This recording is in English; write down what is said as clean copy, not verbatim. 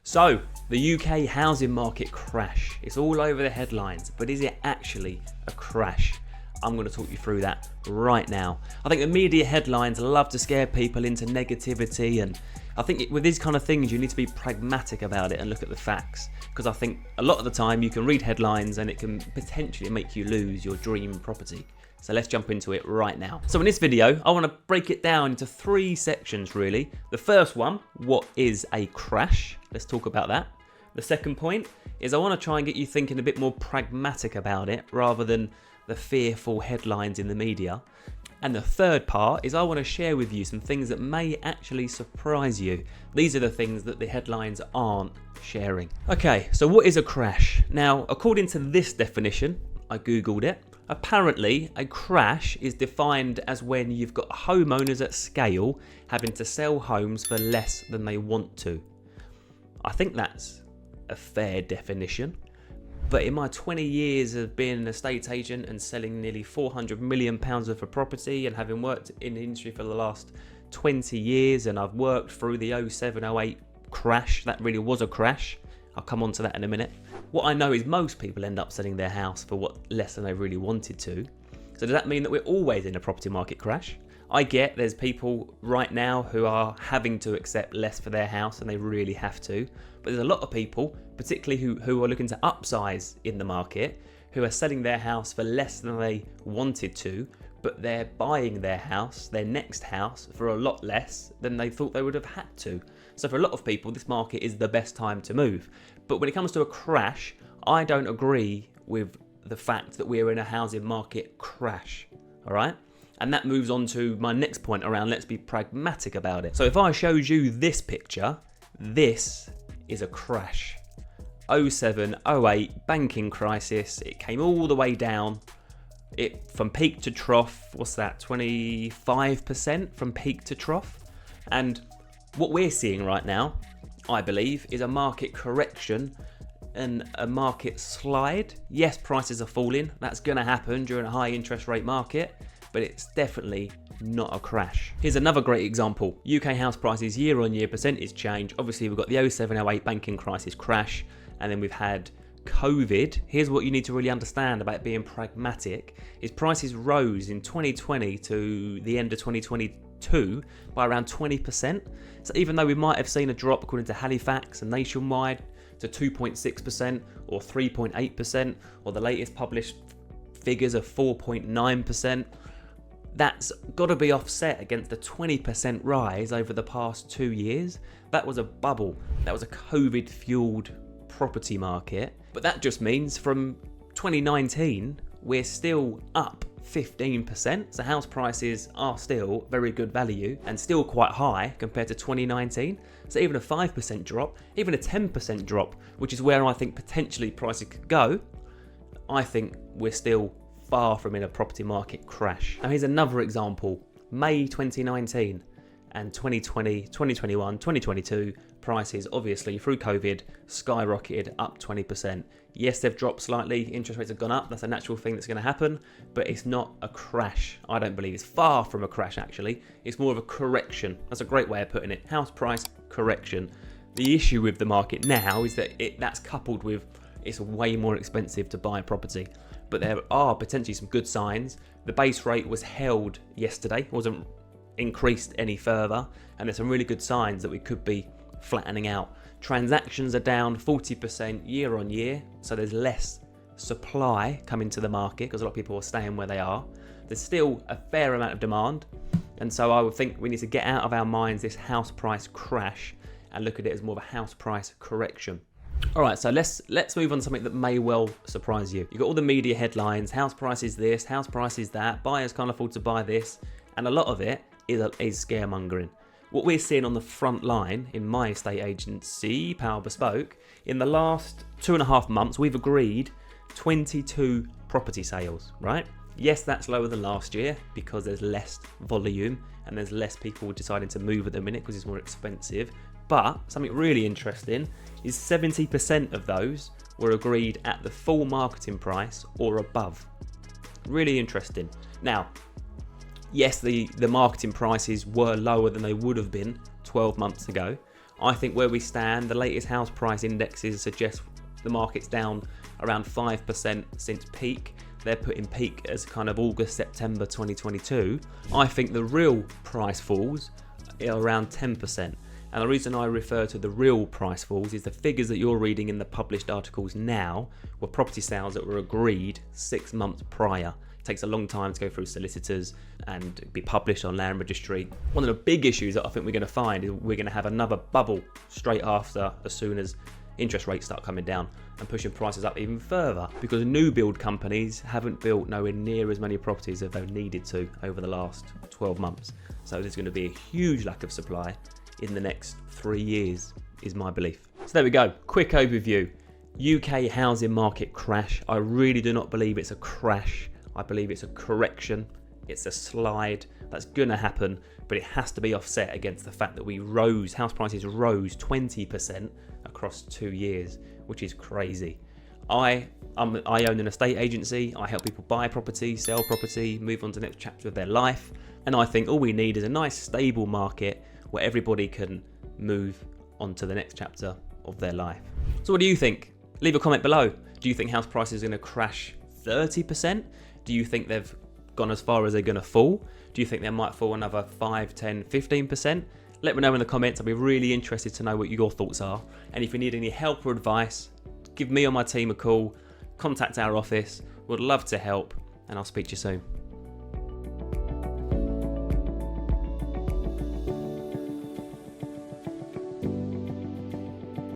So, the UK housing market crash. It's all over the headlines, but is it actually a crash? I'm going to talk you through that right now. I think the media headlines love to scare people into negativity, and I think with these kind of things you need to be pragmatic about it and look at the facts, because I think a lot of the time you can read headlines and it can potentially make you lose your dream property. So let's jump into it right now. So in this video, I want to break it down into 3 sections really. The first one, what is a crash? Let's talk about that. The second point is I want to try and get you thinking a bit more pragmatic about it rather than the fearful headlines in the media. And the third part is I want to share with you some things that may actually surprise you. These are the things that the headlines aren't sharing. Okay, so what is a crash? Now, according to this definition, I googled it. Apparently, a crash is defined as when you've got homeowners at scale having to sell homes for less than they want to. I think that's a fair definition. But in my 20 years of being an estate agent and selling nearly £400 million worth of property, and having worked in the industry for the last 20 years, and I've worked through the 07-08 crash, that really was a crash. I'll come on to that in a minute. What I know is most people end up selling their house for what less than they really wanted to. So does that mean that we're always in a property market crash? I get there's people right now who are having to accept less for their house and they really have to. But there's a lot of people, particularly who are looking to upsize in the market, who are selling their house for less than they wanted to, but they're buying their house, their next house, for a lot less than they thought they would have had to. So for a lot of people, this market is the best time to move. But when it comes to a crash, I don't agree with the fact that we're in a housing market crash, all right? And that moves on to my next point around let's be pragmatic about it. So if I showed you this picture, this is a crash. 07-08 banking crisis, it came all the way down. It from peak to trough, what's that, 25% from peak to trough? And what we're seeing right now, I believe, is a market correction and a market slide. Yes, prices are falling. That's going to happen during a high interest rate market, but it's definitely not a crash. Here's another great example. UK house prices year on year percentage change. Obviously, we've got the 07-08 banking crisis crash, and then we've had COVID. Here's what you need to really understand about being pragmatic, is prices rose in 2020 to the end of 2022 by around 20%. So even though we might have seen a drop according to Halifax and Nationwide to 2.6% or 3.8%, or the latest published figures of 4.9%, that's got to be offset against a 20% rise over the past 2 years. That was a bubble. That was a COVID-fueled property market. But that just means from 2019, we're still up 15%. So house prices are still very good value and still quite high compared to 2019. So even a 5% drop, even a 10% drop, which is where I think potentially prices could go, I think we're still far from in a property market crash. Now here's another example. May 2019 and 2020, 2021, 2022, prices obviously through COVID skyrocketed up 20%. Yes, they've dropped slightly, interest rates have gone up, that's a natural thing that's going to happen, but it's not a crash. I don't believe it's far from a crash actually. It's more of a correction. That's a great way of putting it. House price correction. The issue with the market now is that that's coupled with it's way more expensive to buy a property. But there are potentially some good signs. The base rate was held yesterday, wasn't increased any further, and there's some really good signs that we could be flattening out. Transactions are down 40% year on year, so there's less supply coming to the market because a lot of people are staying where they are. There's still a fair amount of demand, and so I would think we need to get out of our minds this house price crash and look at it as more of a house price correction. All right, so let's move on to something that may well surprise you. You've got all the media headlines, house price is this, house price is that, buyers can't afford to buy this, and a lot of it is scaremongering. What we're seeing on the front line in my estate agency, Power Bespoke, in the last 2.5 months, we've agreed 22 property sales, right? Yes, that's lower than last year because there's less volume and there's less people deciding to move at the minute because it's more expensive. But something really interesting is 70% of those were agreed at the full marketing price or above. Really interesting. Now, yes, the marketing prices were lower than they would have been 12 months ago. I think where we stand, the latest house price indexes suggest the market's down around 5% since peak. They're putting peak as kind of August, September 2022. I think the real price falls are around 10%. And the reason I refer to the real price falls is the figures that you're reading in the published articles now were property sales that were agreed 6 months prior. It takes a long time to go through solicitors and be published on land registry. One of the big issues that I think we're going to find is we're going to have another bubble straight after, as soon as interest rates start coming down and pushing prices up even further, because new build companies haven't built nowhere near as many properties as they've needed to over the last 12 months. So there's going to be a huge lack of supply in the next 3 years, is my belief. So there we go, quick overview. UK housing market crash. I really do not believe it's a crash. I believe it's a correction. It's a slide that's going to happen, but it has to be offset against the fact that house prices rose 20% across 2 years, which is crazy. I own an estate agency. I help people buy property, sell property, move on to the next chapter of their life. And I think all we need is a nice stable market where everybody can move on to the next chapter of their life. So what do you think? Leave a comment below. Do you think house prices are going to crash 30%? Do you think they've gone as far as they're going to fall? Do you think they might fall another 5, 10, 15%? Let me know in the comments. I'll be really interested to know what your thoughts are. And if you need any help or advice, give me or my team a call. Contact our office. We'd love to help, and I'll speak to you soon.